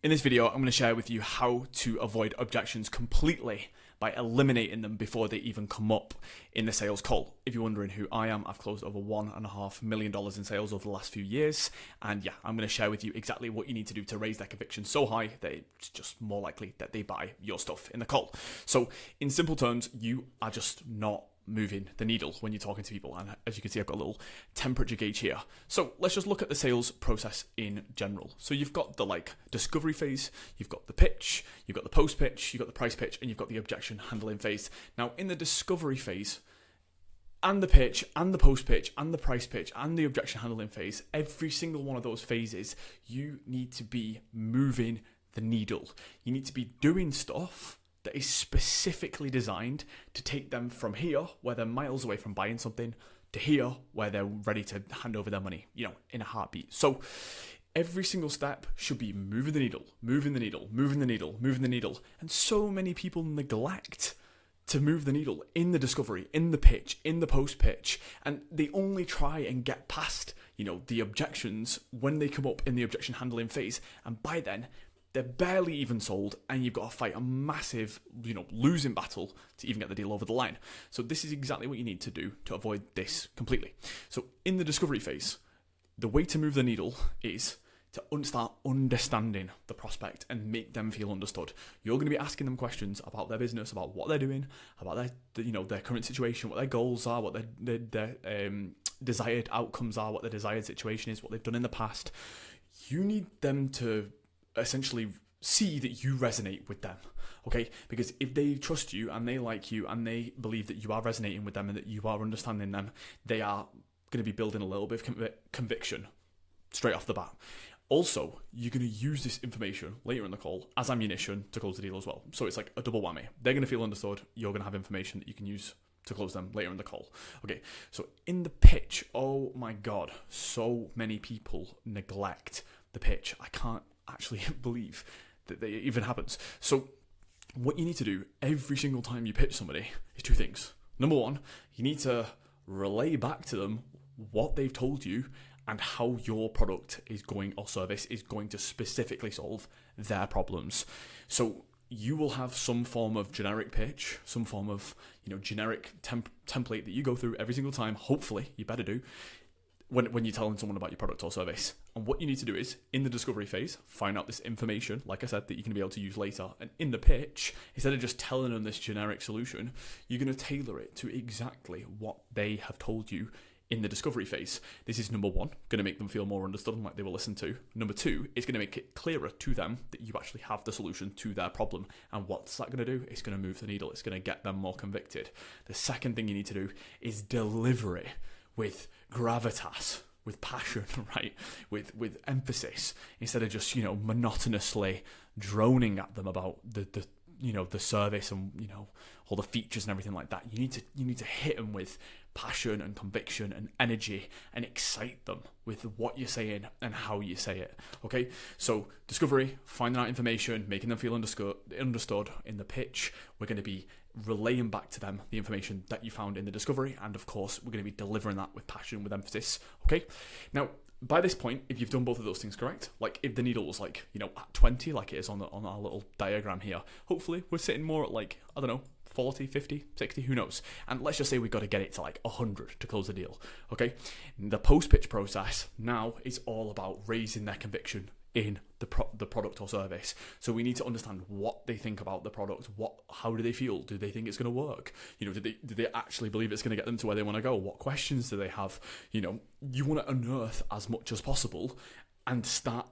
In this video, I'm going to share with you how to avoid objections completely by eliminating them before they even come up in the sales call. If you're wondering who I am, I've closed over $1.5 million in sales over the last few years. And yeah, I'm going to share with you exactly what you need to do to raise their conviction so high that it's just more likely that they buy your stuff in the call. So in simple terms, you are just not moving the needle when you're talking to people. And as you can see, I've got a little temperature gauge here. So let's just look at the sales process in general. So you've got the discovery phase, you've got the pitch, you've got the post pitch, you've got the price pitch, and you've got the objection handling phase. Now in the discovery phase, and the pitch, and the post pitch, and the price pitch, and the objection handling phase, every single one of those phases, you need to be moving the needle. You need to be doing stuff that is specifically designed to take them from here, where they're miles away from buying something, to here, where they're ready to hand over their money, in a heartbeat. So every single step should be moving the needle, moving the needle, moving the needle, moving the needle. And so many people neglect to move the needle in the discovery, in the pitch, in the post pitch. And they only try and get past, the objections when they come up in the objection handling phase. And by then, they're barely even sold, and you've got to fight a massive, losing battle to even get the deal over the line. So this is exactly what you need to do to avoid this completely. So in the discovery phase, the way to move the needle is to start understanding the prospect and make them feel understood. You're going to be asking them questions about their business, about what they're doing, about their current situation, what their goals are, what their desired outcomes are, what their desired situation is, what they've done in the past. You need them to essentially see that you resonate with them, okay? Because if they trust you and they like you and they believe that you are resonating with them and that you are understanding them, they are going to be building a little bit of conviction straight off the bat. Also, you're going to use this information later in the call as ammunition to close the deal as well. So it's like a double whammy. They're going to feel understood. You're going to have information that you can use to close them later in the call. Okay, so in the pitch, oh my God, so many people neglect the pitch. I can't actually believe that it even happens. So what you need to do every single time you pitch somebody is two things. Number one, you need to relay back to them what they've told you and how your product is going or service is going to specifically solve their problems. So you will have some form of generic pitch, some form of generic template that you go through every single time. Hopefully, you better do. When you're telling someone about your product or service. And what you need to do is, in the discovery phase, find out this information, like I said, that you're going to be able to use later. And in the pitch, instead of just telling them this generic solution, you're going to tailor it to exactly what they have told you in the discovery phase. This is number one, going to make them feel more understood and like they will listen to. Number two, it's going to make it clearer to them that you actually have the solution to their problem. And what's that going to do? It's going to move the needle. It's going to get them more convicted. The second thing you need to do is deliver it with gravitas, with passion, right? With emphasis, instead of just, monotonously droning at them about the service and, all the features and everything like that. You need to hit them with passion and conviction and energy and excite them with what you're saying and how you say it. Okay, so discovery, finding out information, making them feel understood. In the pitch, we're going to be relaying back to them the information that you found in the discovery, and of course we're going to be delivering that with passion, with emphasis. Okay, now by this point, if you've done both of those things correct, like if the needle was at 20 like it is on our little diagram here, hopefully we're sitting more at 40, 50, 60, who knows? And let's just say we've got to get it to 100 to close the deal, okay? The post-pitch process now is all about raising their conviction in the product or service. So we need to understand what they think about the product. How do they feel? Do they think it's going to work? Do they actually believe it's going to get them to where they want to go? What questions do they have? You want to unearth as much as possible and start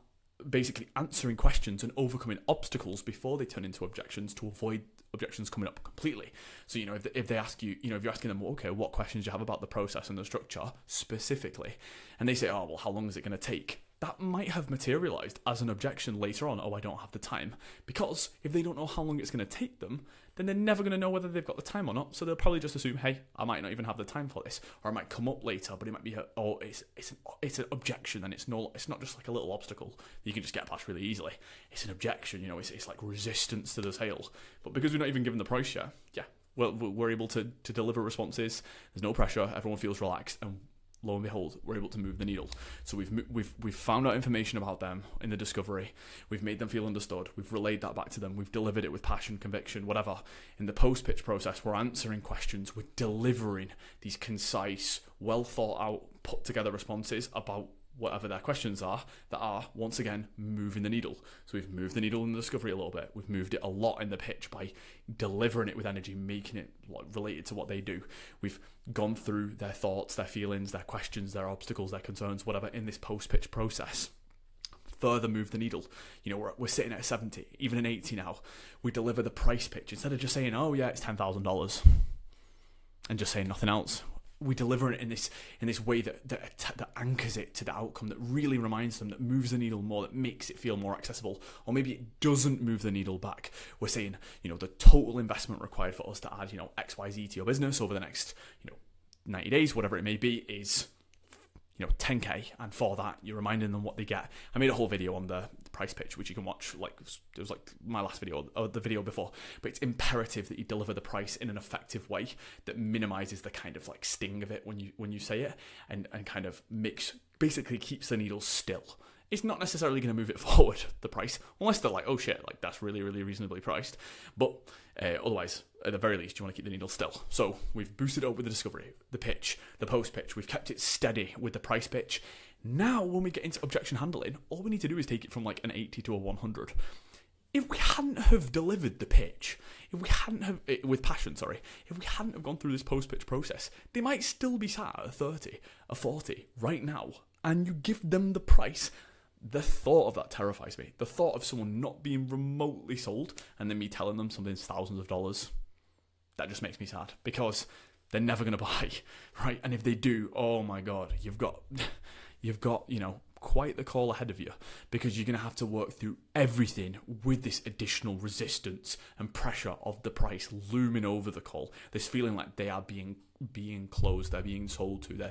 basically answering questions and overcoming obstacles before they turn into objections, to avoid objections coming up completely. So if they ask you, if you're asking them, okay, what questions do you have about the process and the structure specifically, and they say, oh well, how long is it going to take? That might have materialized as an objection later on. Oh, I don't have the time. Because if they don't know how long it's going to take them, then they're never going to know whether they've got the time or not. So they'll probably just assume, hey, I might not even have the time for this, or it might come up later, but it might be, it's an objection, and it's not just like a little obstacle that you can just get past really easily. It's an objection, it's like resistance to the sale. But because we're not even given the price yet, we're able to deliver responses. There's no pressure. Everyone feels relaxed, and lo and behold, we're able to move the needle. So we've found out information about them in the discovery. We've made them feel understood. We've relayed that back to them. We've delivered it with passion, conviction, whatever. In the post-pitch process, we're answering questions. We're delivering these concise, well thought out, put together responses about whatever their questions are, that are, once again, moving the needle. So we've moved the needle in the discovery a little bit. We've moved it a lot in the pitch by delivering it with energy, making it related to what they do. We've gone through their thoughts, their feelings, their questions, their obstacles, their concerns, whatever, in this post-pitch process. Further move the needle. We're sitting at a 70, even an 80 now. We deliver the price pitch. Instead of just saying, oh yeah, it's $10,000, and just saying nothing else, we deliver it in this way that anchors it to the outcome, that really reminds them, that moves the needle more, that makes it feel more accessible. Or maybe it doesn't move the needle back. We're saying, the total investment required for us to add, XYZ to your business over the next, 90 days, whatever it may be, is, 10K. And for that, you're reminding them what they get. I made a whole video on the price pitch, which you can watch. It was my last video, or the video before. But it's imperative that you deliver the price in an effective way that minimizes the kind of sting of it when you say it, and kind of basically keeps the needle still. It's not necessarily going to move it forward, the price, unless they're like, oh shit, that's really, really reasonably priced. But otherwise, at the very least, you want to keep the needle still. So we've boosted it up with the discovery, the pitch, the post pitch. We've kept it steady with the price pitch. Now, when we get into objection handling, all we need to do is take it from an 80 to a 100. If we hadn't have delivered the pitch, if we hadn't have gone through this post-pitch process, they might still be sat at a 30, a 40 right now, and you give them the price. The thought of that terrifies me. The thought of someone not being remotely sold and then me telling them something's thousands of dollars, that just makes me sad, because they're never going to buy, right? And if they do, oh my God, you've got, quite the call ahead of you, because you're going to have to work through everything with this additional resistance and pressure of the price looming over the call. This feeling like they are being closed, they're being sold to,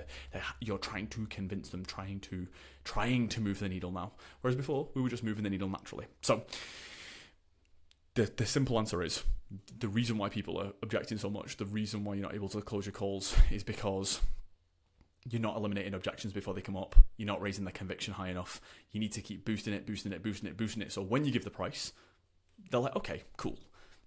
you're trying to convince them, trying to move the needle now. Whereas before, we were just moving the needle naturally. So the simple answer is, the reason why people are objecting so much, the reason why you're not able to close your calls, is because you're not eliminating objections before they come up. You're not raising the conviction high enough. You need to keep boosting it. So when you give the price, they're like, okay, cool.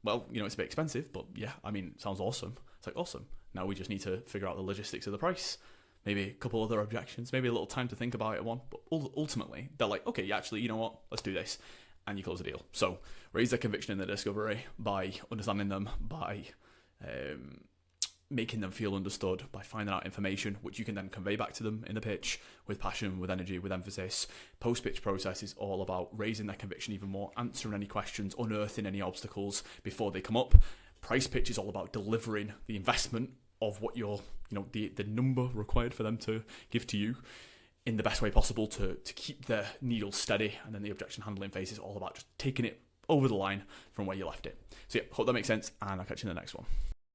Well, it's a bit expensive, but yeah, sounds awesome. It's like, awesome. Now we just need to figure out the logistics of the price. Maybe a couple other objections, maybe a little time to think about it one. But ultimately, they're like, okay, actually, you know what? Let's do this. And you close the deal. So raise their conviction in the discovery by understanding them, by making them feel understood, by finding out information which you can then convey back to them in the pitch with passion, with energy, with emphasis. Post-pitch process is all about raising their conviction even more, answering any questions, unearthing any obstacles before they come up. Price pitch is all about delivering the investment of what you're, the number required for them to give to you in the best way possible to keep their needle steady. And then the objection handling phase is all about just taking it over the line from where you left it. So yeah, hope that makes sense, and I'll catch you in the next one.